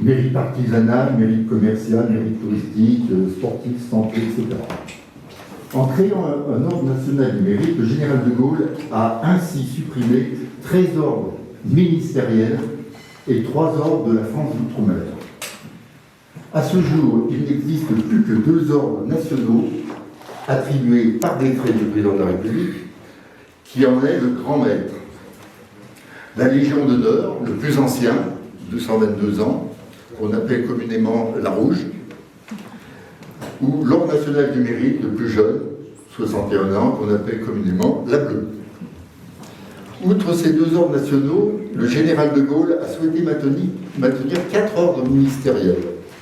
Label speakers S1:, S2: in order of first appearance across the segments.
S1: Mérite artisanal, mérite commercial, mérite touristique, sportif, santé, etc. En créant un ordre national du mérite, le général de Gaulle a ainsi supprimé 13 ordres ministériels et 3 ordres de la France d'outre-mer. À ce jour, il n'existe plus que 2 ordres nationaux attribués par décret du président de la République, qui en est le grand maître. La Légion d'honneur, le plus ancien, 222 ans, qu'on appelle communément la Rouge, ou l'Ordre national du mérite, le plus jeune, 61 ans, qu'on appelle communément la Bleue. Outre ces 2 ordres nationaux, le général de Gaulle a souhaité maintenir 4 ordres ministériels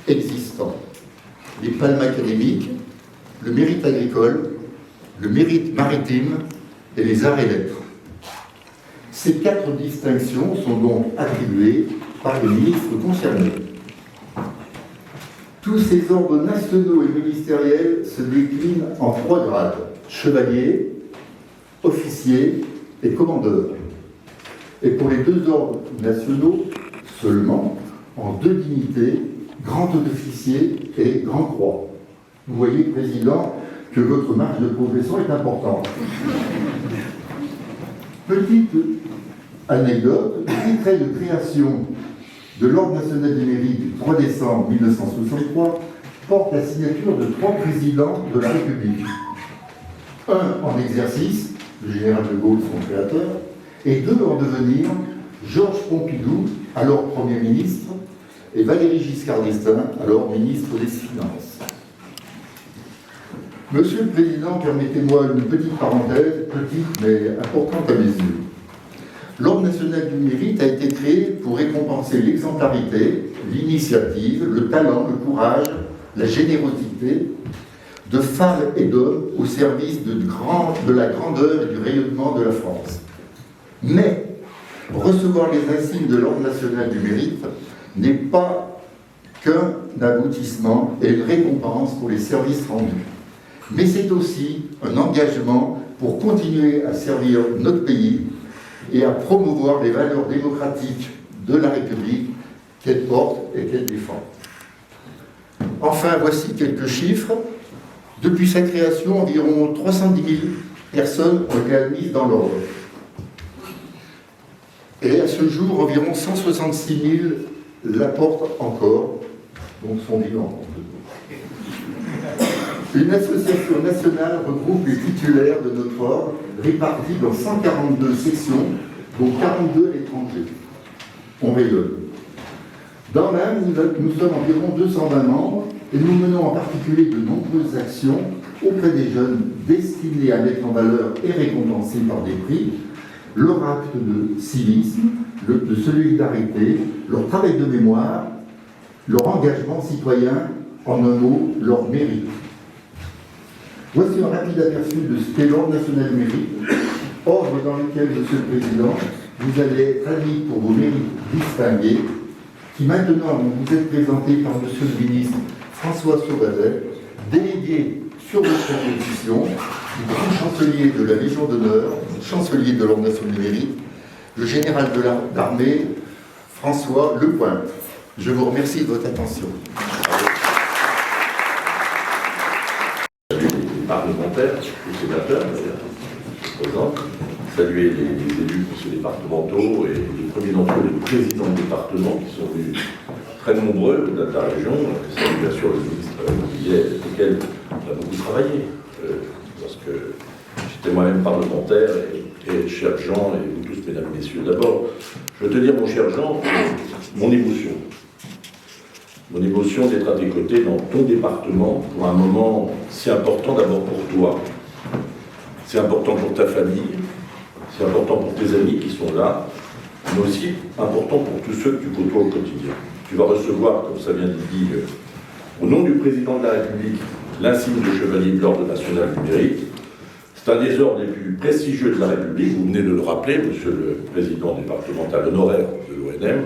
S1: existants. Les palmes académiques, le mérite agricole, le mérite maritime et les arts et lettres. Ces 4 distinctions sont donc attribuées par les ministres concernés. Tous ces ordres nationaux et ministériels se déclinent en 3 grades: chevalier, officier et commandeur. Et pour les 2 ordres nationaux seulement, en 2 dignités, grand officier et grand croix. Vous voyez, Président, que votre marge de progression est importante. Petite anecdote, le décret de création de l'Ordre national du mérite du 3 décembre 1963 porte la signature de 3 présidents de la République. Un en exercice, le général de Gaulle, son créateur, et 2 en devenir, Georges Pompidou, alors Premier ministre, et Valéry Giscard d'Estaing, alors ministre des Finances. Monsieur le Président, permettez-moi une petite parenthèse, petite mais importante à mes yeux. L'Ordre national du mérite a été créé pour récompenser l'exemplarité, l'initiative, le talent, le courage, la générosité de femmes et d'hommes au service de la grandeur et du rayonnement de la France. Mais recevoir les insignes de l'Ordre national du mérite n'est pas qu'un aboutissement et une récompense pour les services rendus. Mais c'est aussi un engagement pour continuer à servir notre pays et à promouvoir les valeurs démocratiques de la République qu'elle porte et qu'elle défend. Enfin, voici quelques chiffres. Depuis sa création, environ 310 000 personnes ont été admises dans l'ordre. Et à ce jour, environ 166 000 l'apportent encore, donc sont vivants. Une association nationale regroupe les titulaires de notre ordre, répartis dans 142 sections, dont 42 étrangers. On rayonne. Dans l'Inde, nous sommes environ 220 membres et nous menons en particulier de nombreuses actions auprès des jeunes destinées à mettre en valeur et récompenser par des prix leur acte de civisme, de solidarité, leur travail de mémoire, leur engagement citoyen, en un mot, leur mérite. Voici un rapide aperçu de ce qu'est l'Ordre national du mérite, ordre dans lequel, Monsieur le Président, vous allez être admis pour vos mérites distingués, qui maintenant vous êtes présenté par Monsieur le ministre François Sauvadet, délégué sur votre proposition, du grand chancelier de la Légion d'honneur, chancelier de l'Ordre national du mérite, le général de l'armée François Lepointe. Je vous remercie de votre attention.
S2: Parlementaires, les sénateurs, présents, saluer les élus départementaux et les premiers d'entre eux, les présidents de département qui sont venus très nombreux de la région. Saluer bien sûr le ministre Billet, avec lequel on a beaucoup travaillé, parce que j'étais moi-même parlementaire et cher Jean et vous tous, mesdames et messieurs. D'abord, je veux te dire, mon cher Jean, mon émotion. Mon émotion d'être à tes côtés dans ton département pour un moment si important d'abord pour toi, c'est important pour ta famille, c'est important pour tes amis qui sont là, mais aussi important pour tous ceux que tu côtoies au quotidien. Tu vas recevoir, comme ça vient d'être dit, au nom du président de la République, l'insigne de chevalier de l'Ordre national du mérite. C'est un des ordres les plus prestigieux de la République, vous venez de le rappeler, monsieur le président départemental honoraire de l'ONM.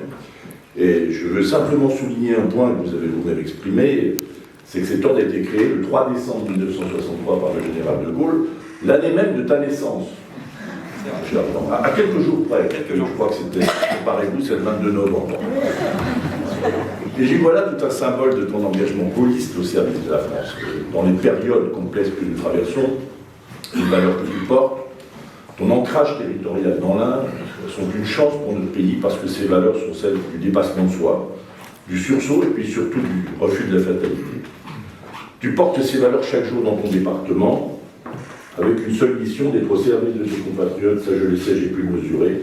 S2: Et je veux simplement souligner un point que vous avez vous-même exprimé, c'est que cet ordre a été créé le 3 décembre 1963 par le général de Gaulle, l'année même de ta naissance. À quelques jours près, je crois que c'était, comparez-vous, c'est le 22 novembre. Et j'y vois là tout un symbole de ton engagement gaulliste au service de la France. Dans les périodes complexes que nous traversons, les valeurs que tu portes, ton ancrage territorial dans l'Inde sont une chance pour notre pays parce que ces valeurs sont celles du dépassement de soi, du sursaut et puis surtout du refus de la fatalité. Tu portes ces valeurs chaque jour dans ton département avec une seule mission d'être au service de tes compatriotes, ça je le sais, j'ai pu le mesurer,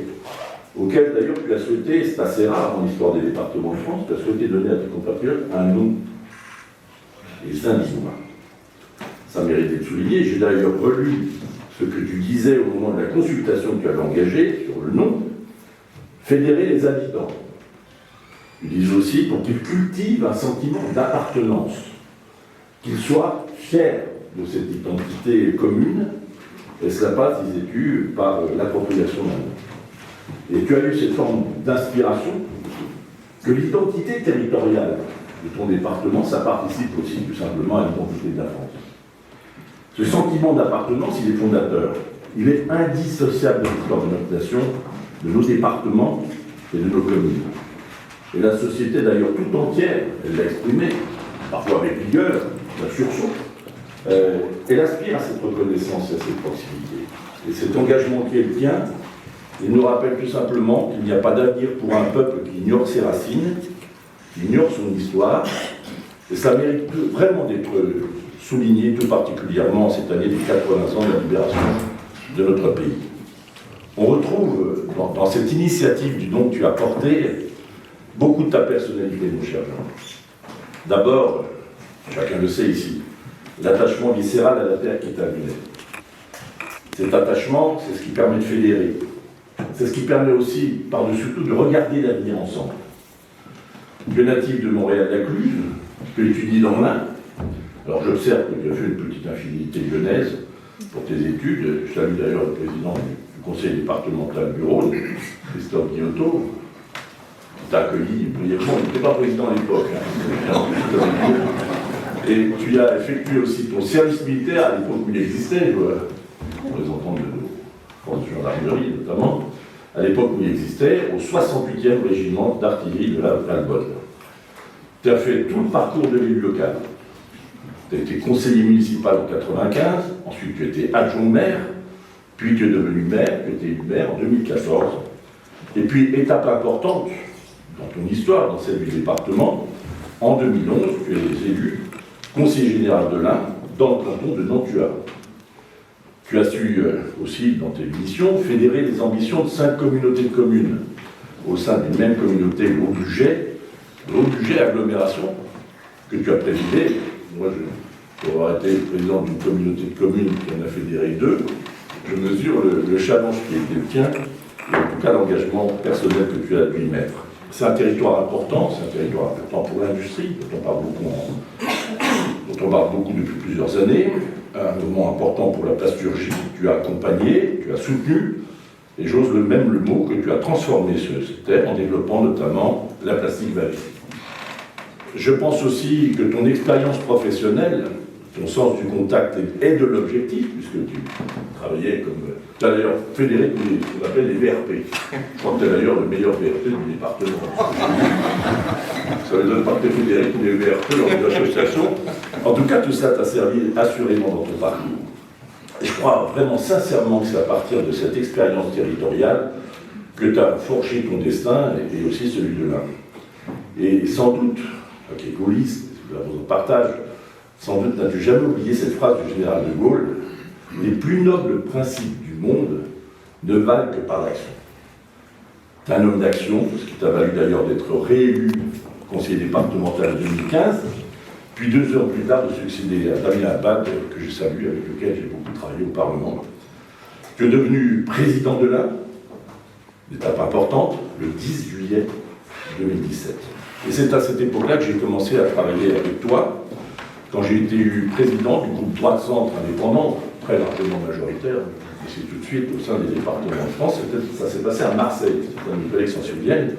S2: auquel d'ailleurs tu as souhaité, c'est assez rare dans l'histoire des départements de France, tu as souhaité donner à tes compatriotes un nom, et Saint-Lizoin. Ça mérite d'être souligné, j'ai d'ailleurs relu ce que tu disais au moment de la consultation que tu avais engagée sur le nom, fédérer les habitants. Tu disais aussi pour qu'ils cultivent un sentiment d'appartenance, qu'ils soient fiers de cette identité commune, et cela passe, disais-tu, par l'appropriation d'un nom. Et tu as eu cette forme d'inspiration que l'identité territoriale de ton département, ça participe aussi tout simplement à l'identité de la France. Ce sentiment d'appartenance, il est fondateur. Il est indissociable de l'histoire de notre nation, de nos départements et de nos communes. Et la société d'ailleurs tout entière, elle l'a exprimé, parfois avec vigueur, la sursaut, elle aspire à cette reconnaissance et à cette proximité. Et cet engagement qui est le tien, il nous rappelle tout simplement qu'il n'y a pas d'avenir pour un peuple qui ignore ses racines, qui ignore son histoire, et ça mérite vraiment d'être souligné tout particulièrement en cette année des 80 ans de la libération de notre pays. On retrouve dans cette initiative du don que tu as porté beaucoup de ta personnalité, mon cher Jean. D'abord, chacun le sait ici, l'attachement viscéral à la terre qui t'a amené. Cet attachement, c'est ce qui permet de fédérer. C'est ce qui permet aussi, par-dessus tout, de regarder l'avenir ensemble. Tu es natif de Montréal-Lacluse, tu étudies dans l'Inde. Alors j'observe que tu as fait une petite infidélité lyonnaise pour tes études. Je salue d'ailleurs le président du conseil départemental du Rhône, Christophe Guillotot, qui t'a accueilli brièvement. Il n'était pas président à l'époque. Et tu as effectué aussi ton service militaire à l'époque où il existait, représentant de force de gendarmerie notamment, à l'époque où il existait, au 68e régiment d'artillerie de la Valbonne. Tu as fait tout le parcours de l'élu local. Tu as été conseiller municipal en 1995, ensuite tu étais adjoint maire, puis tu es devenu maire, tu étais élu maire en 2014. Et puis, étape importante dans ton histoire, dans celle du département, en 2011, tu es élu conseiller général de l'Ain dans le canton de Nantua. Tu as su aussi, dans tes missions, fédérer les ambitions de 5 communautés de communes au sein d'une même communauté, l'Haut-Buget agglomération, que tu as présidé. Moi, pour avoir été président d'une communauté de communes qui en a fédéré 2, je mesure le challenge qui était le tien, et en tout cas l'engagement personnel que tu as dû y mettre. C'est un territoire important, pour l'industrie, dont on parle beaucoup depuis plusieurs années, un moment important pour la plasturgie, tu as accompagné, tu as soutenu, et j'ose le mot que tu as transformé cette terre en développant notamment la plastique vallée. Je pense aussi que ton expérience professionnelle, ton sens du contact et de l'objectif, puisque tu travaillais comme... Tu as d'ailleurs fédéré ce qu'on appelle les VRP. Je crois que tu es d'ailleurs le meilleur VRP du département. Ça ne donne pas que tu es fédéré tous les VRP lors de l'association. En tout cas, tout ça t'a servi assurément dans ton parcours. Et je crois vraiment sincèrement que c'est à partir de cette expérience territoriale que tu as forgé ton destin et aussi celui de l'Inde. Et sans doute, qui est gaulliste, on partage, sans doute n'as-tu jamais oublié cette phrase du général de Gaulle: les plus nobles principes du monde ne valent que par l'action. Tu es un homme d'action, ce qui t'a valu d'ailleurs d'être réélu conseiller départemental en 2015, puis 2 heures plus tard de succéder à Damien Abad, que je salue, avec lequel j'ai beaucoup travaillé au Parlement. Tu es devenu président de l'Ain, étape importante, le 10 juillet 2017. Et c'est à cette époque-là que j'ai commencé à travailler avec toi, quand j'ai été élu président du groupe droite centre indépendant, très largement majoritaire, et c'est tout de suite au sein des départements de France. Ça s'est passé à Marseille, c'était une nouvelle élection citoyenne.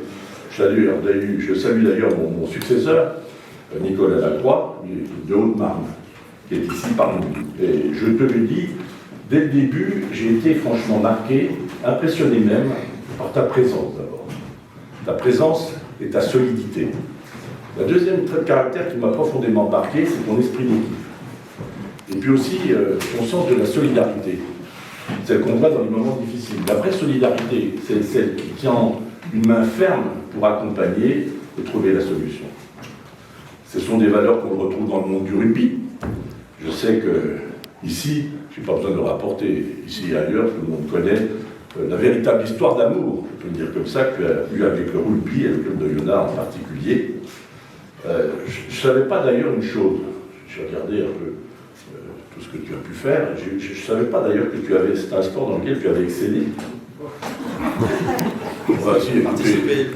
S2: Je salue d'ailleurs mon successeur, Nicolas Lacroix, de Haute-Marne, qui est ici parmi nous. Et je te le dis, dès le début, j'ai été franchement marqué, impressionné même, par ta présence d'abord. Ta présence et ta solidité. La deuxième trait de caractère qui m'a profondément marqué, c'est ton esprit d'équipe. Et puis aussi ton sens de la solidarité, celle qu'on voit dans les moments difficiles. La vraie solidarité, c'est celle qui tient une main ferme pour accompagner et trouver la solution. Ce sont des valeurs qu'on retrouve dans le monde du rugby. Je sais que ici, je n'ai pas besoin de le rapporter, ici et ailleurs, tout le monde connaît la véritable histoire d'amour, on peut le dire comme ça, que tu as eu avec le rugby et le club de Yonah en particulier. Je ne savais pas d'ailleurs une chose, j'ai regardé un peu tout ce que tu as pu faire, je ne savais pas d'ailleurs que c'était un sport dans lequel tu avais excellé. Enfin, si, écoutez,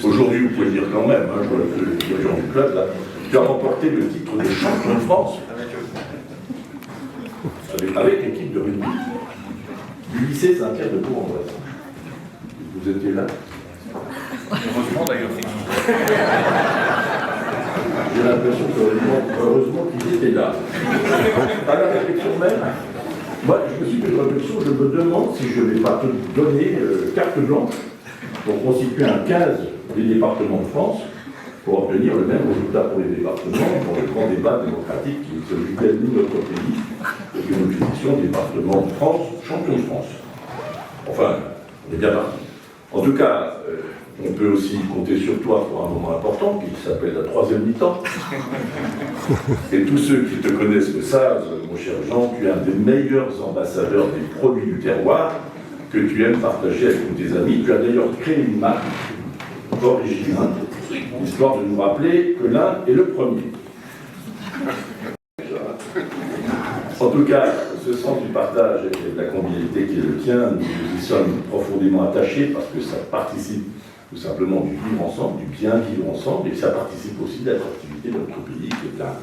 S2: aujourd'hui vous pouvez le dire quand même, je vois que le dirigeant du club, là, tu as remporté le titre de champion de France avec l'équipe de rugby du lycée Saint-Pierre-de-Bourg-en-Bresse. Vous étiez là?
S3: Heureusement d'ailleurs.
S2: J'ai l'impression que heureusement qu'ils étaient là. À la réflexion même, moi je me suis fait une réflexion, je me demande si je ne vais pas te donner carte blanche pour constituer un 15 des départements de France pour obtenir le même résultat pour les départements dans le grand débat démocratique qui est celui d'anime notre pays et une opposition département de France, champion de France. Enfin, on est bien parti. En tout cas, on peut aussi compter sur toi pour un moment important qui s'appelle la troisième mi-temps. Et tous ceux qui te connaissent le savent, mon cher Jean, tu es un des meilleurs ambassadeurs des produits du terroir que tu aimes partager avec tous tes amis. Tu as d'ailleurs créé une marque originale, histoire de nous rappeler que l'un est le premier. En tout cas, ce sens du partage et de la convivialité qui est le tien, nous y sommes profondément attachés parce que ça participe tout simplement du vivre ensemble, du bien vivre ensemble, et ça participe aussi de l'attractivité de notre pays, qui est un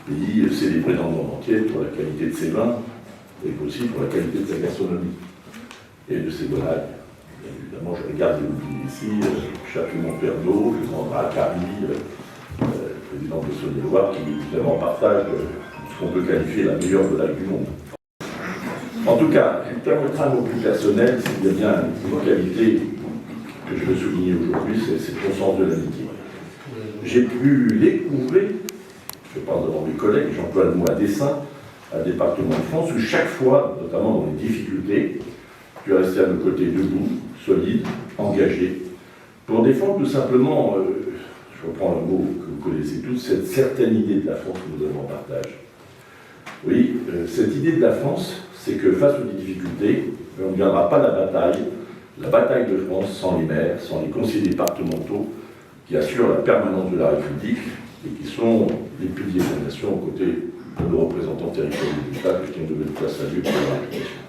S2: pays célébré dans le monde entier pour la qualité de ses vins et aussi pour la qualité de sa gastronomie et de ses donages. Évidemment, je regarde les oubliés ici, Château Montperneau, le grand Carrie, le président de Saône-et-Loire, qui évidemment partage ce qu'on peut qualifier la meilleure volaille du monde. En tout cas, il permettra un mot plus personnel, s'il y a bien une qualité que je veux souligner aujourd'hui, c'est ton sens de l'amitié. J'ai pu découvrir, je parle devant mes collègues, j'emploie le mot à dessein, un département de France où chaque fois, notamment dans les difficultés, tu es resté à nos côtés debout, solide, engagé, pour défendre tout simplement, je reprends un mot que vous connaissez tous, cette certaine idée de la France que nous avons en partage. Oui, cette idée de la France, c'est que face aux difficultés, on ne gagnera pas la bataille de France sans les maires, sans les conseillers départementaux qui assurent la permanence de la République et qui sont les piliers de la nation aux côtés de nos représentants territoriaux de l'État que je tiens de mettre place à lui pour leur application.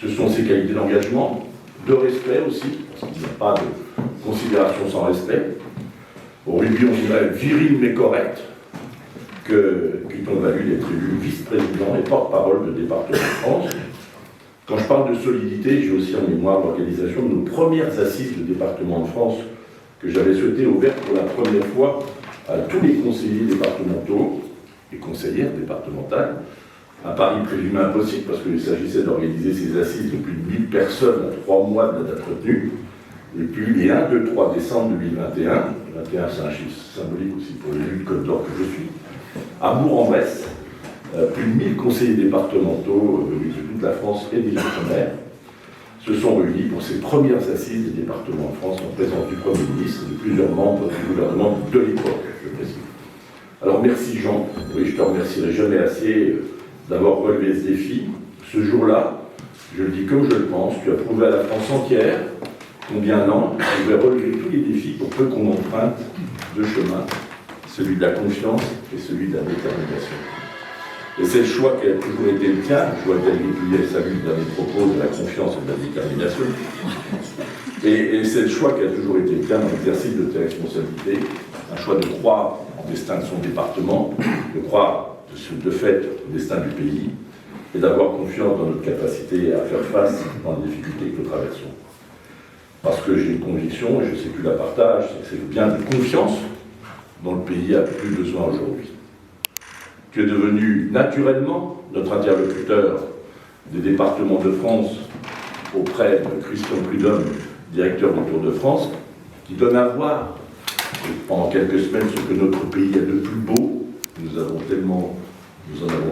S2: Ce sont ces qualités d'engagement, de respect aussi, parce qu'il n'y a pas de considération sans respect. Au rugby, on dirait viril mais correct, qui t'ont valu d'être élu vice-président et porte-parole de département de France. Quand je parle de solidité, j'ai aussi en mémoire l'organisation de nos premières assises de département de France que j'avais souhaité ouvertes pour la première fois à tous les conseillers départementaux et conseillères départementales. Un pari présumé impossible parce qu'il s'agissait d'organiser ces assises de plus de 1000 personnes à 3 mois de la date retenue. Et puis les 1, 2, 3 décembre 2021, 21 c'est un chiffre symbolique aussi pour l'élu de Côte d'Or que je suis, à Bourg-en-Bresse, plus de 1000 conseillers départementaux venus de toute la France et des outre-mer se sont réunis pour ces premières assises des départements de France en présence du Premier ministre et de plusieurs membres du gouvernement de l'époque, je précise. Alors merci Jean, oui, je te remercierai jamais assez d'avoir relevé ce défi. Ce jour-là, je le dis comme je le pense, tu as prouvé à la France entière combien non, tu pouvais relever tous les défis pour peu qu'on emprunte deux chemins, celui de la confiance et celui de la détermination. Et c'est le choix qui a toujours été le tien. Je vois David Gouillet salue dans les propos de la confiance et de la détermination. Et c'est le choix qui a toujours été le tien dans l'exercice de tes responsabilités. Un choix de croire au destin de son département, de croire de fait au destin du pays, et d'avoir confiance dans notre capacité à faire face aux difficultés que nous traversons. Parce que j'ai une conviction, et je sais que tu la partages, c'est bien de confiance dont le pays a plus besoin aujourd'hui. Tu es devenu naturellement notre interlocuteur des départements de France auprès de Christian Prudhomme, directeur du Tour de France, qui donne à voir pendant quelques semaines ce que notre pays a de plus beau. Nous en avons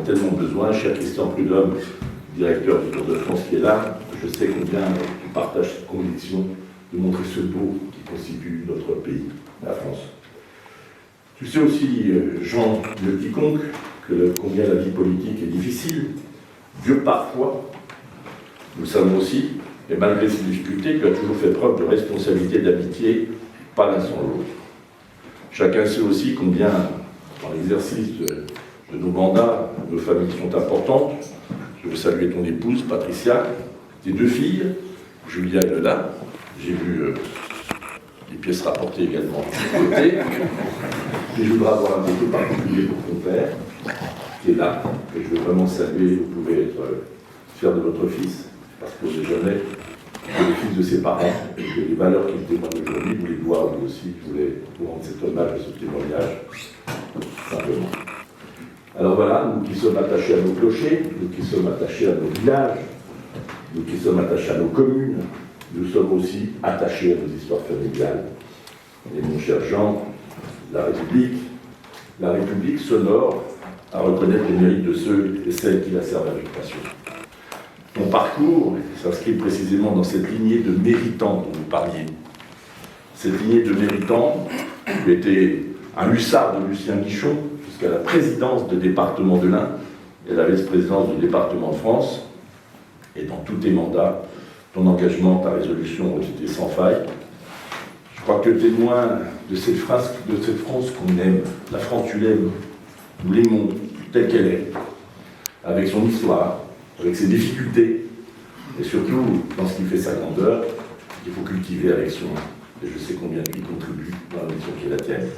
S2: tellement besoin. Cher Christian Prudhomme, directeur du Tour de France qui est là, je sais combien tu partages cette conviction de montrer ce beau qui constitue notre pays, la France. Tu sais aussi, Jean, le quiconque, combien la vie politique est difficile, dure parfois. Nous le savons aussi, et malgré ces difficultés, tu as toujours fait preuve de responsabilité et d'amitié, pas l'un sans l'autre. Chacun sait aussi combien, dans l'exercice de nos mandats, nos familles sont importantes. Je veux saluer ton épouse, Patricia, tes deux filles, Julia et Lola. J'ai vu les pièces rapportées également de côté. Et je voudrais avoir un mot particulier pour ton père, qui est là, que je veux vraiment saluer. Vous pouvez être fiers de votre fils, parce que vous n'êtes jamais le fils de ses parents, et que les valeurs qu'il témoigne aujourd'hui, vous les voir vous aussi. Je voulais vous rendre cet hommage et ce témoignage, simplement. Alors voilà, nous qui sommes attachés à nos clochers, nous qui sommes attachés à nos villages, nous qui sommes attachés à nos communes, nous sommes aussi attachés à nos histoires familiales. Et mon cher Jean, la République s'honore à reconnaître les mérites de ceux et celles qui la servent avec passion. Mon parcours s'inscrit précisément dans cette lignée de méritants dont vous parliez. Cette lignée de méritants qui était un hussard de Lucien Guichon jusqu'à la présidence du département de l'Ain et la vice-présidence du département de France. Et dans tous tes mandats, ton engagement, ta résolution ont été sans faille. Je crois que témoin de cette France qu'on aime, la France tu l'aimes, nous l'aimons telle qu'elle est, avec son histoire, avec ses difficultés, et surtout dans ce qui fait sa grandeur, qu'il faut cultiver avec soin. Et je sais combien tu y contribues dans la mission qui est la tienne.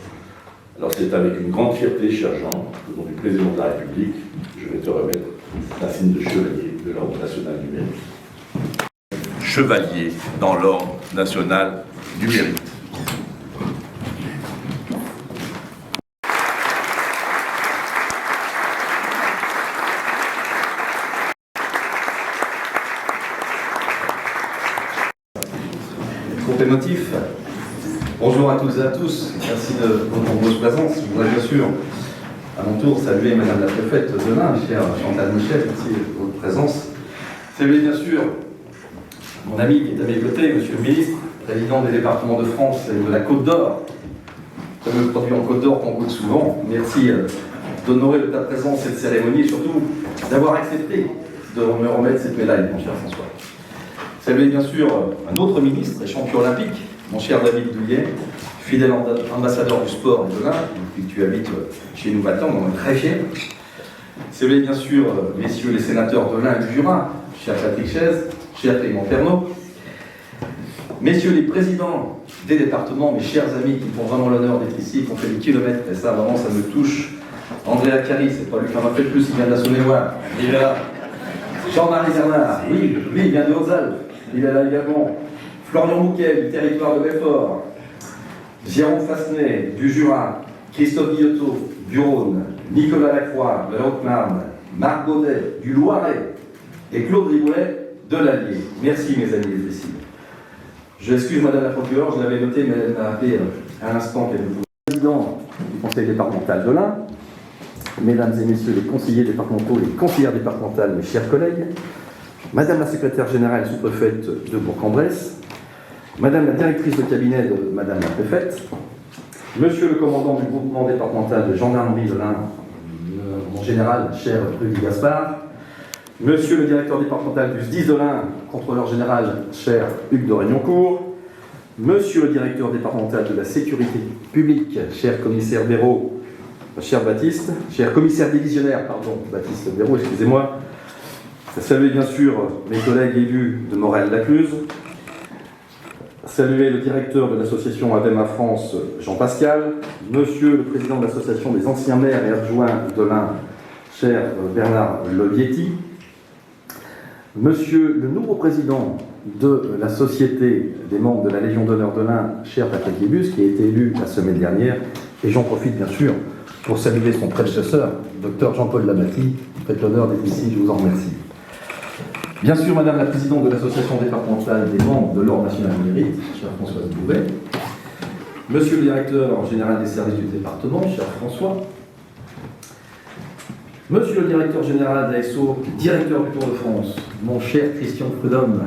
S2: Alors c'est avec une grande fierté, cher Jean, au nom du président de la République, je vais te remettre l'insigne de chevalier de l'Ordre national du mérite. Chevalier dans l'Ordre national du mérite.
S4: Trop émotif. Bonjour à toutes et à tous. Merci de votre nombreuse présence. Je voudrais bien sûr, à mon tour, saluer Madame la préfète de l'Ain, chère Chantal Michel. Merci de votre présence. Saluer bien sûr mon ami qui est à mes côtés, Monsieur le ministre, président des départements de France et de la Côte d'Or. Le fameux produit en Côte d'Or qu'on goûte souvent. Merci d'honorer de ta présence cette cérémonie et surtout d'avoir accepté de me remettre cette médaille, mon cher François. Saluer bien sûr un autre ministre et champion olympique, mon cher David Douillet, fidèle ambassadeur du sport et de l'Ain, depuis que tu habites chez nous maintenant, on est très fiers. Saluer bien sûr messieurs les sénateurs de l'Ain et du Jura, cher Patrick Chaise, cher Clément Pernaut, messieurs les présidents des départements, mes chers amis qui font vraiment l'honneur d'être ici, qui ont fait des kilomètres, et ça vraiment ça me touche. Andrea Cari, c'est pas lui qui en a fait le plus, il vient de la Saône-et-Loire, il est là. Jean-Marie Bernard, oui, lui il vient de Hautes-Alpes, il est là également. Florian Bouquet, du territoire de Belfort, Jérôme Fassenet, du Jura, Christophe Guillotot, du Rhône, Nicolas Lacroix, de la Haute-Marne, Marc Baudet, du Loiret, et Claude Riboulet, de l'Allier. Merci mes amis les Fessiers. Je excuse Madame la procureure, je l'avais noté, mais elle m'a appelé à l'instant qu'elle vous président du conseil départemental de l'Ain, mesdames et messieurs les conseillers départementaux, les conseillères départementales, mes chers collègues, Madame la secrétaire générale sous-préfète de Bourg-en-Bresse, Madame la directrice de cabinet de Madame la préfète, Monsieur le commandant du groupement départemental de gendarmerie de l'Ain, mon général, cher Rudy Gaspard, Monsieur le directeur départemental du SDIS de l'Ain, contrôleur général, cher Hugues de Régnoncourt, Monsieur le directeur départemental de la sécurité publique, cher commissaire Béraud, cher Baptiste, cher commissaire divisionnaire, pardon, Baptiste Béraud, excusez-moi, saluer bien sûr mes collègues élus de Morel-Lacluse, saluer le directeur de l'association ADEMA France, Jean Pascal, monsieur le président de l'association des anciens maires et adjoints de l'Ain, cher Bernard Lobietti, monsieur le nouveau président de la Société des membres de la Légion d'honneur de l'Ain, cher Patrick Guébus, qui a été élu la semaine dernière, et j'en profite bien sûr pour saluer son prédécesseur, Dr Jean-Paul Labaty, qui fait l'honneur d'être ici, je vous en remercie. Bien sûr, Madame la Présidente de l'Association départementale des membres de l'Ordre national du mérite, chère Françoise Bouvet. Monsieur le directeur général des services du département, cher François, Monsieur le directeur général d'ASO, directeur du Tour de France, mon cher Christian Prudhomme,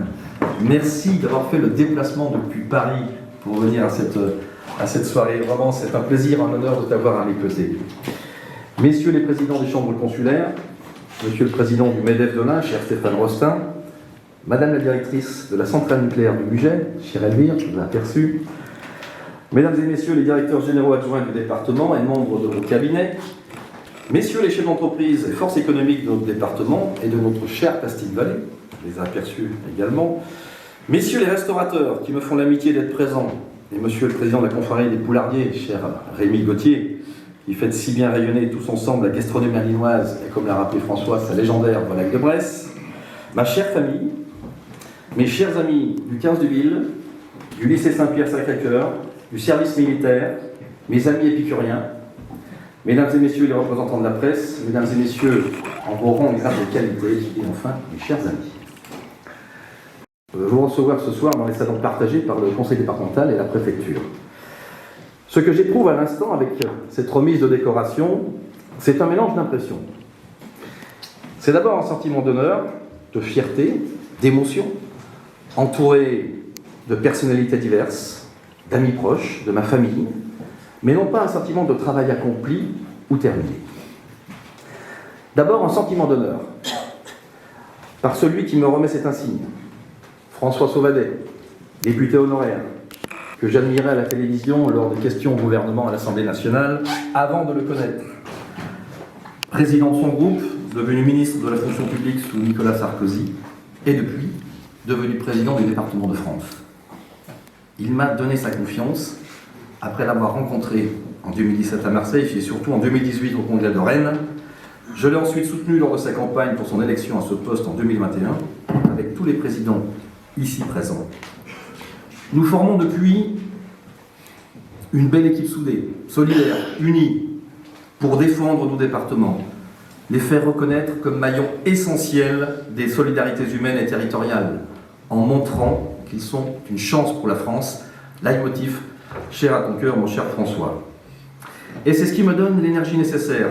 S4: merci d'avoir fait le déplacement depuis Paris pour venir à cette soirée. Vraiment, c'est un plaisir, un honneur de t'avoir à mes côtés. Messieurs les présidents des chambres consulaires, Monsieur le président du MEDEF de l'Ain, cher Stéphane Rostin, Madame la directrice de la centrale nucléaire du Bugey, chère Elvire, je vous ai aperçu, Mesdames et Messieurs les directeurs généraux adjoints du département et membres de vos cabinets, Messieurs les chefs d'entreprise et forces économiques de notre département et de notre chère Castille Vallée, je les ai aperçus également, Messieurs les restaurateurs qui me font l'amitié d'être présents, et Monsieur le président de la confrérie des Poulardiers, cher Rémi Gauthier, qui fait si bien rayonner tous ensemble la gastronomie alinoise et, comme l'a rappelé François, sa légendaire volaille de Bresse, ma chère famille, mes chers amis du 15 de Ville, du lycée Saint-Pierre-Sacré-Cœur, du service militaire, mes amis épicuriens, Mesdames et Messieurs les représentants de la presse, Mesdames et Messieurs en vos rangs et grades de qualité, et enfin mes chers amis. Je vais vous recevoir ce soir dans les salons partagés par le conseil départemental et la préfecture. Ce que j'éprouve à l'instant avec cette remise de décoration, c'est un mélange d'impressions. C'est d'abord un sentiment d'honneur, de fierté, d'émotion, entouré de personnalités diverses, d'amis proches, de ma famille, mais non pas un sentiment de travail accompli ou terminé. D'abord un sentiment d'honneur, par celui qui me remet cet insigne, François Sauvadet, député honoraire, que j'admirais à la télévision lors des questions au gouvernement à l'Assemblée nationale, avant de le connaître. Président de son groupe, devenu ministre de la fonction publique sous Nicolas Sarkozy, et depuis, devenu président du département de France. Il m'a donné sa confiance, après l'avoir rencontré en 2017 à Marseille, et surtout en 2018 au Congrès de Rennes. Je l'ai ensuite soutenu lors de sa campagne pour son élection à ce poste en 2021, avec tous les présidents ici présents. Nous formons depuis une belle équipe soudée, solidaire, unie, pour défendre nos départements, les faire reconnaître comme maillons essentiels des solidarités humaines et territoriales, en montrant qu'ils sont une chance pour la France, leitmotiv cher à ton cœur, mon cher François. Et c'est ce qui me donne l'énergie nécessaire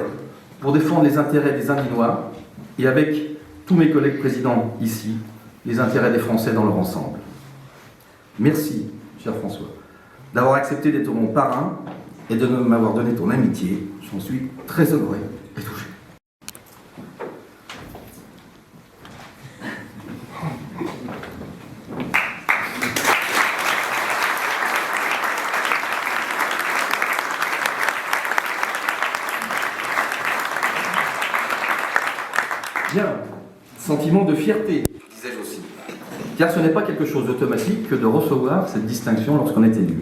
S4: pour défendre les intérêts des Indinois et, avec tous mes collègues présidents ici, les intérêts des Français dans leur ensemble. Merci, cher François, d'avoir accepté d'être mon parrain et de m'avoir donné ton amitié. J'en suis très honoré et touché. Bien, sentiment de fierté, disais-je aussi, car ce n'est pas quelque chose d'automatique que de recevoir cette distinction lorsqu'on est élu.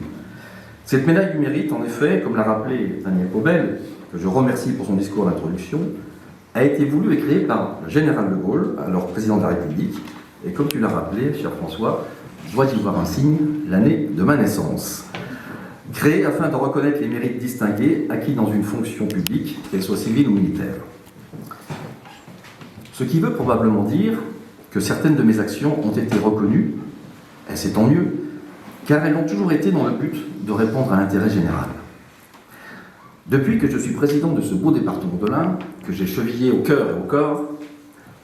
S4: Cette médaille du mérite, en effet, comme l'a rappelé Daniel Pobel, que je remercie pour son discours d'introduction, a été voulue et créée par le général de Gaulle, alors président de la République, et comme tu l'as rappelé, cher François, dois y voir un signe, l'année de ma naissance. Créée afin de reconnaître les mérites distingués acquis dans une fonction publique, qu'elle soit civile ou militaire. Ce qui veut probablement dire que certaines de mes actions ont été reconnues, et c'est tant mieux, car elles ont toujours été dans le but de répondre à l'intérêt général. Depuis que je suis président de ce beau département de l'Ain, que j'ai chevillé au cœur et au corps,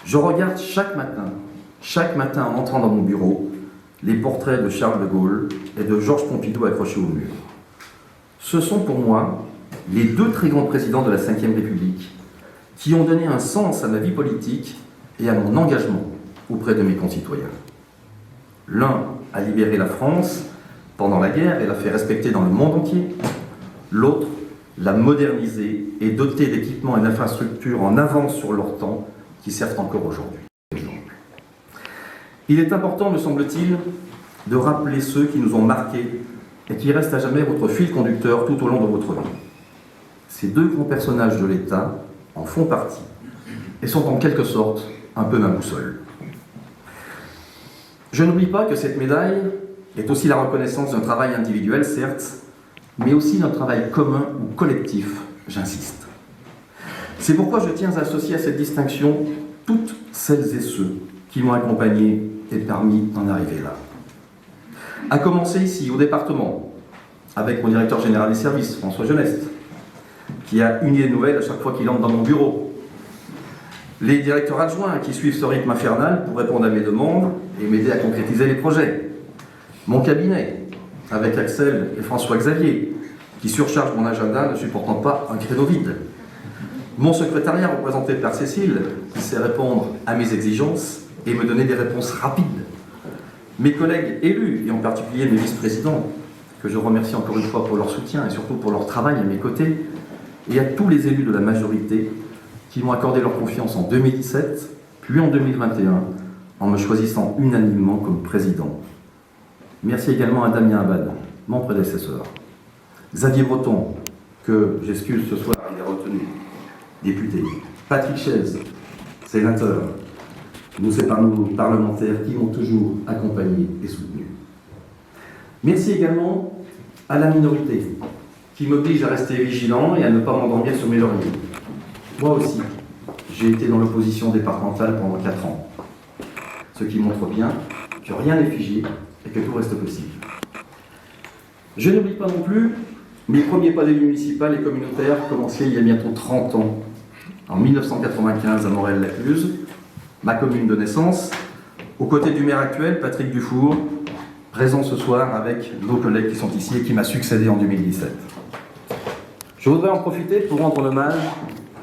S4: je regarde chaque matin en entrant dans mon bureau, les portraits de Charles de Gaulle et de Georges Pompidou accrochés au mur. Ce sont pour moi les deux très grands présidents de la Ve République qui ont donné un sens à ma vie politique et à mon engagement auprès de mes concitoyens. L'un a libéré la France pendant la guerre et l'a fait respecter dans le monde entier. L'autre l'a modernisé et doté d'équipements et d'infrastructures en avance sur leur temps qui servent encore aujourd'hui. Il est important, me semble-t-il, de rappeler ceux qui nous ont marqués et qui restent à jamais votre fil conducteur tout au long de votre vie. Ces deux grands personnages de l'État en font partie et sont en quelque sorte un peu ma boussole. Je n'oublie pas que cette médaille est aussi la reconnaissance d'un travail individuel, certes, mais aussi d'un travail commun ou collectif, j'insiste. C'est pourquoi je tiens à associer à cette distinction toutes celles et ceux qui m'ont accompagné et permis d'en arriver là. À commencer ici, au département, avec mon directeur général des services, François Geneste, qui a une idée nouvelle à chaque fois qu'il entre dans mon bureau. Les directeurs adjoints qui suivent ce rythme infernal pour répondre à mes demandes et m'aider à concrétiser les projets. Mon cabinet, avec Axel et François-Xavier, qui surchargent mon agenda ne supportant pas un créneau vide. Mon secrétariat, représenté par Cécile, qui sait répondre à mes exigences et me donner des réponses rapides. Mes collègues élus, et en particulier mes vice-présidents, que je remercie encore une fois pour leur soutien et surtout pour leur travail à mes côtés, et à tous les élus de la majorité qui m'ont accordé leur confiance en 2017, puis en 2021, en me choisissant unanimement comme président. Merci également à Damien Abad, mon prédécesseur. Xavier Breton, que j'excuse ce soir, il est retenu, député. Patrick Chaise, sénateur. Nous, c'est par nos parlementaires qui m'ont toujours accompagné et soutenu. Merci également à la minorité, qui m'oblige à rester vigilant et à ne pas m'endormir sur mes lauriers. Moi aussi, j'ai été dans l'opposition départementale pendant 4 ans, ce qui montre bien que rien n'est figé et que tout reste possible. Je n'oublie pas non plus mes premiers pas d'élu municipal et communautaire commencés il y a bientôt 30 ans, en 1995 à Morel-la-Cluse, ma commune de naissance, aux côtés du maire actuel, Patrick Dufour, présent ce soir avec nos collègues qui sont ici et qui m'a succédé en 2017. Je voudrais en profiter pour rendre hommage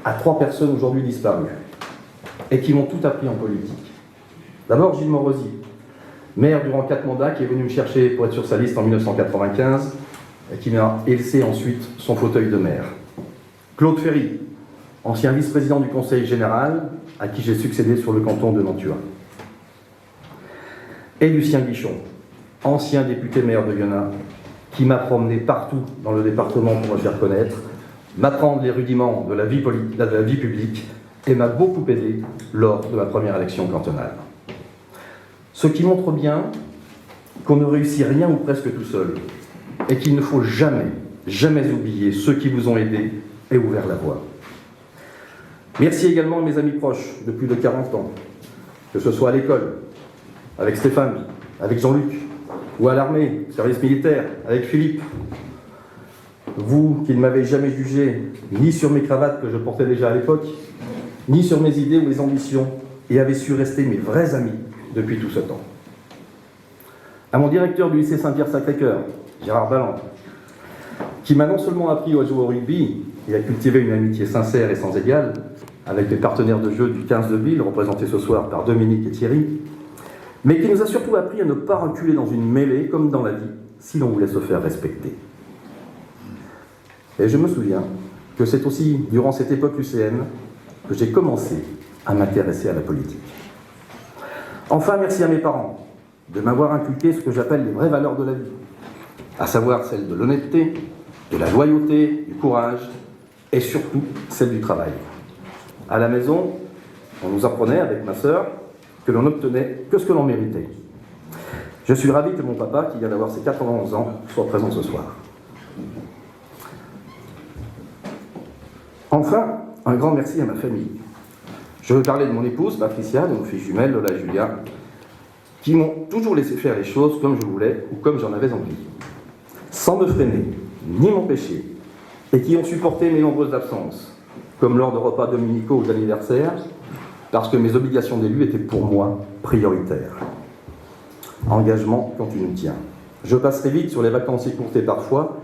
S4: à 3 personnes aujourd'hui disparues et qui m'ont tout appris en politique. D'abord Gilles Morosi, maire durant 4 mandats, qui est venu me chercher pour être sur sa liste en 1995 et qui m'a laissé ensuite son fauteuil de maire. Claude Ferry, ancien vice-président du Conseil général, à qui j'ai succédé sur le canton de Nantua. Et Lucien Guichon, ancien député maire de Yonah, qui m'a promené partout dans le département pour me faire connaître, m'apprendre les rudiments de la vie publique et m'a beaucoup aidé lors de ma première élection cantonale. Ce qui montre bien qu'on ne réussit rien ou presque tout seul et qu'il ne faut jamais, jamais oublier ceux qui vous ont aidé et ouvert la voie. Merci également à mes amis proches de plus de 40 ans, que ce soit à l'école, avec Stéphane, avec Jean-Luc, ou à l'armée, service militaire, avec Philippe. Vous qui ne m'avez jamais jugé ni sur mes cravates que je portais déjà à l'époque, ni sur mes idées ou mes ambitions, et avez su rester mes vrais amis depuis tout ce temps. À mon directeur du lycée Saint-Pierre-Sacré-Cœur, Gérard Balland, qui m'a non seulement appris à jouer au rugby et à cultiver une amitié sincère et sans égale avec mes partenaires de jeu du 15 de Ville, représentés ce soir par Dominique et Thierry, mais qui nous a surtout appris à ne pas reculer dans une mêlée, comme dans la vie, si l'on voulait se faire respecter. Et je me souviens que c'est aussi durant cette époque lycéenne que j'ai commencé à m'intéresser à la politique. Enfin, merci à mes parents de m'avoir inculqué ce que j'appelle les vraies valeurs de la vie, à savoir celles de l'honnêteté, de la loyauté, du courage, et surtout celle du travail. À la maison, on nous apprenait avec ma sœur que l'on n'obtenait que ce que l'on méritait. Je suis ravi que mon papa, qui vient d'avoir ses 91 ans, soit présent ce soir. Enfin, un grand merci à ma famille. Je veux parler de mon épouse, Patricia, de mon fils jumelle, Lola et Julia, qui m'ont toujours laissé faire les choses comme je voulais ou comme j'en avais envie, sans me freiner, ni m'empêcher, et qui ont supporté mes nombreuses absences, comme lors de repas dominicaux ou d'anniversaires, parce que mes obligations d'élu étaient pour moi prioritaires. Engagement quand tu nous tiens. Je passerai vite sur les vacances écourtées parfois,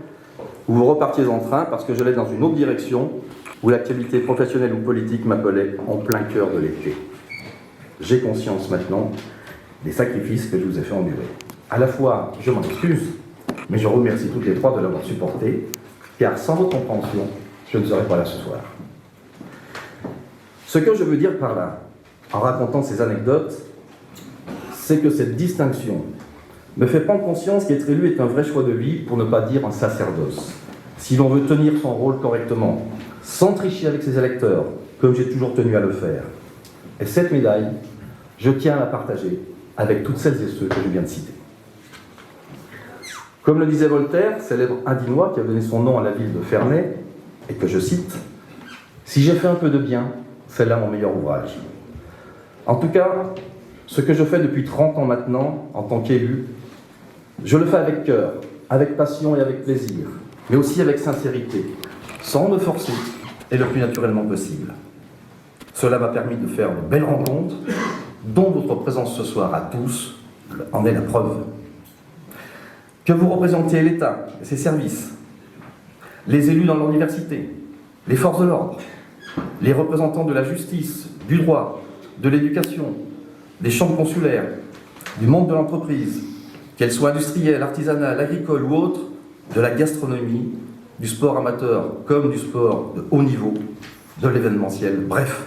S4: où vous repartiez en train parce que j'allais dans une autre direction, où l'activité professionnelle ou politique m'appelait en plein cœur de l'été. J'ai conscience maintenant des sacrifices que je vous ai fait endurer. À la fois, je m'en excuse, mais je remercie toutes les 3 de l'avoir supporté, car sans votre compréhension, je ne serais pas là ce soir. Ce que je veux dire par là, en racontant ces anecdotes, c'est que cette distinction me fait prendre conscience qu'être élu est un vrai choix de vie, pour ne pas dire un sacerdoce. Si l'on veut tenir son rôle correctement, sans tricher avec ses électeurs, comme j'ai toujours tenu à le faire. Et cette médaille, je tiens à la partager avec toutes celles et ceux que je viens de citer. Comme le disait Voltaire, célèbre Indinois qui a donné son nom à la ville de Ferney, et que je cite, « Si j'ai fait un peu de bien, c'est là mon meilleur ouvrage. » En tout cas, ce que je fais depuis 30 ans maintenant, en tant qu'élu, je le fais avec cœur, avec passion et avec plaisir, mais aussi avec sincérité, sans me forcer et le plus naturellement possible. Cela m'a permis de faire de belles rencontres, dont votre présence ce soir à tous en est la preuve. Que vous représentiez l'État et ses services, les élus dans l'université, les forces de l'ordre, les représentants de la justice, du droit, de l'éducation, des chambres consulaires, du monde de l'entreprise, qu'elle soit industrielle, artisanale, agricole ou autre, de la gastronomie, du sport amateur comme du sport de haut niveau, de l'événementiel, bref,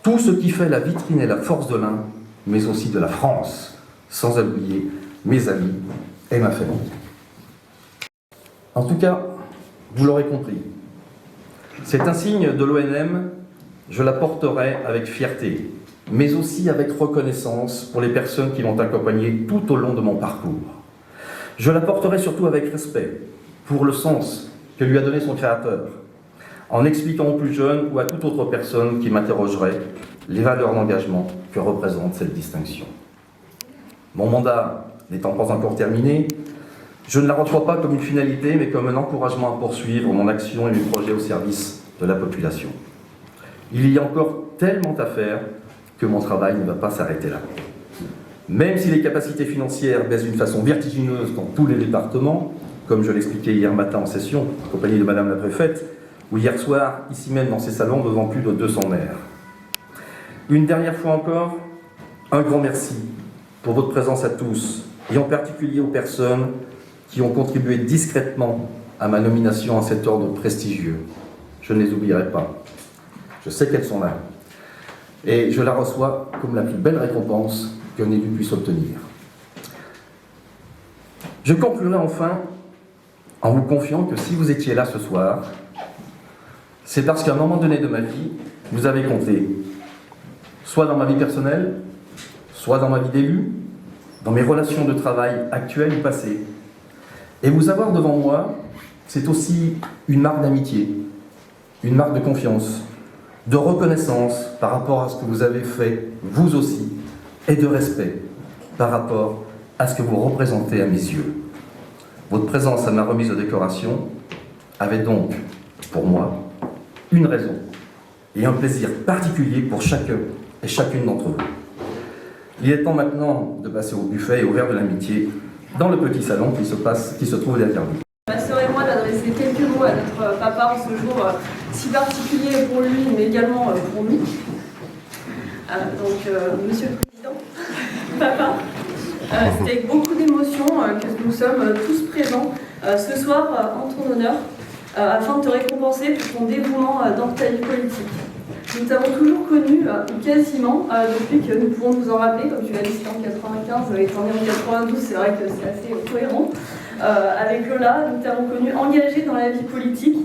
S4: tout ce qui fait la vitrine et la force de l'Ain, mais aussi de la France, sans oublier mes amis et ma famille. En tout cas, vous l'aurez compris, c'est un signe de l'ONM, je la porterai avec fierté, mais aussi avec reconnaissance pour les personnes qui m'ont accompagné tout au long de mon parcours. Je la porterai surtout avec respect pour le sens que lui a donné son créateur, en expliquant aux plus jeunes ou à toute autre personne qui m'interrogerait les valeurs d'engagement que représente cette distinction. Mon mandat n'étant pas encore terminé, je ne la reçois pas comme une finalité, mais comme un encouragement à poursuivre mon action et mes projets au service de la population. Il y a encore tellement à faire que mon travail ne va pas s'arrêter là. Même si les capacités financières baissent d'une façon vertigineuse dans tous les départements, comme je l'expliquais hier matin en session, en compagnie de Madame la Préfète, ou hier soir, ici même dans ces salons, devant plus de 200 maires. Une dernière fois encore, un grand merci pour votre présence à tous, et en particulier aux personnes qui ont contribué discrètement à ma nomination en cet ordre prestigieux. Je ne les oublierai pas. Je sais qu'elles sont là. Et je la reçois comme la plus belle récompense qu'un élu puisse obtenir. Je conclurai enfin en vous confiant que si vous étiez là ce soir, c'est parce qu'à un moment donné de ma vie, vous avez compté, soit dans ma vie personnelle, soit dans ma vie d'élu, dans mes relations de travail actuelles ou passées. Et vous avoir devant moi, c'est aussi une marque d'amitié, une marque de confiance, de reconnaissance par rapport à ce que vous avez fait, vous aussi, et de respect par rapport à ce que vous représentez à mes yeux. Votre présence à ma remise de décoration avait donc, pour moi, une raison et un plaisir particulier pour chacun et chacune d'entre vous. Il est temps maintenant de passer au buffet et au verre de l'amitié dans le petit salon qui se trouve derrière vous.
S5: Ma sœur et moi d'adresser quelques mots à notre papa en ce jour si particulier pour lui, mais également pour nous. Monsieur le Président, papa, c'est avec beaucoup d'émotion que nous sommes tous présents ce soir en ton honneur afin de te récompenser pour ton dévouement dans ta vie politique. Nous t'avons toujours connu, quasiment, depuis que nous pouvons nous en rappeler, comme tu l'as dit, c'était en 95, étant né en 92, c'est vrai que c'est assez cohérent. Avec Lola, nous t'avons connu engagé dans la vie politique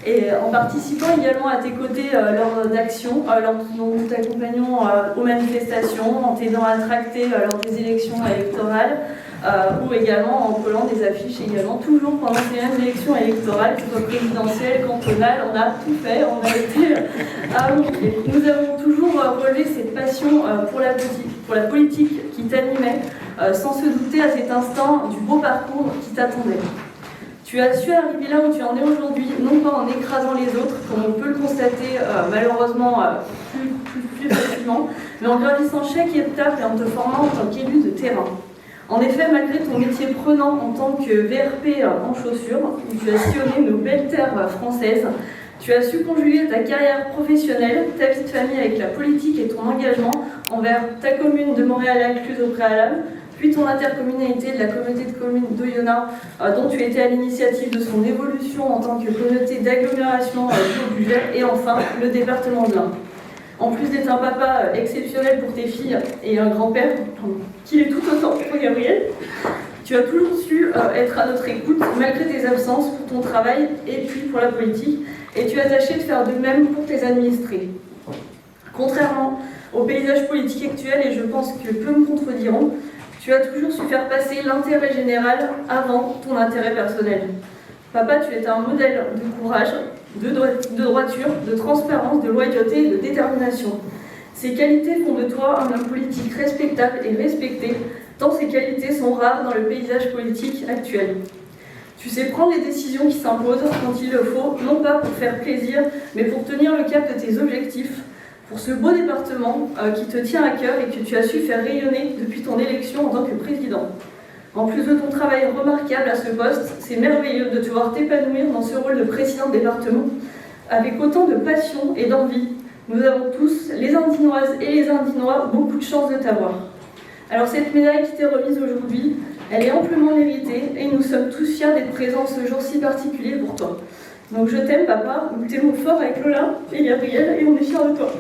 S5: et en participant également à tes côtés lors d'actions, lors nous t'accompagnons aux manifestations, en t'aidant à tracter lors des élections électorales, ou également en collant des affiches également, toujours pendant ces mêmes élections électorales, que ce soit présidentielles, cantonales, on a tout fait, on a été à montrer. Nous avons toujours relevé cette passion pour la politique qui t'animait, sans se douter à cet instant du beau parcours qui t'attendait. Tu as su arriver là où tu en es aujourd'hui, non pas en écrasant les autres, comme on peut le constater malheureusement plus facilement, mais en gravissant chaque étape et en te formant en tant qu'élu de terrain. En effet, malgré ton métier prenant en tant que VRP en chaussures, où tu as sillonné nos belles terres françaises, tu as su conjuguer ta carrière professionnelle, ta vie de famille avec la politique et ton engagement envers ta commune de Montréal incluse au préalable, puis ton intercommunalité de la communauté de communes d'Oyonnax, dont tu étais à l'initiative de son évolution en tant que communauté d'agglomération du budget, et enfin le département de l'Ain. En plus d'être un papa exceptionnel pour tes filles et un grand-père, qu'il est tout autant pour Gabriel, tu as toujours su être à notre écoute malgré tes absences pour ton travail et puis pour la politique, et tu as tâché de faire de même pour tes administrés. Contrairement au paysage politique actuel, et je pense que peu me contrediront, tu as toujours su faire passer l'intérêt général avant ton intérêt personnel. Papa, tu es un modèle de courage, de droiture, de transparence, de loyauté et de détermination. Ces qualités font de toi un homme politique respectable et respecté, tant ces qualités sont rares dans le paysage politique actuel. Tu sais prendre les décisions qui s'imposent quand il le faut, non pas pour faire plaisir, mais pour tenir le cap de tes objectifs, pour ce beau département qui te tient à cœur et que tu as su faire rayonner depuis ton élection en tant que président. En plus de ton travail remarquable à ce poste, c'est merveilleux de te voir t'épanouir dans ce rôle de président de département avec autant de passion et d'envie. Nous avons tous, les Indinoises et les Indinois, beaucoup de chance de t'avoir. Alors cette médaille qui t'est remise aujourd'hui, elle est amplement méritée et nous sommes tous fiers d'être présents ce jour si particulier pour toi. Donc je t'aime papa, nous t'aimons fort avec Lola et Gabriel et on est fiers de toi.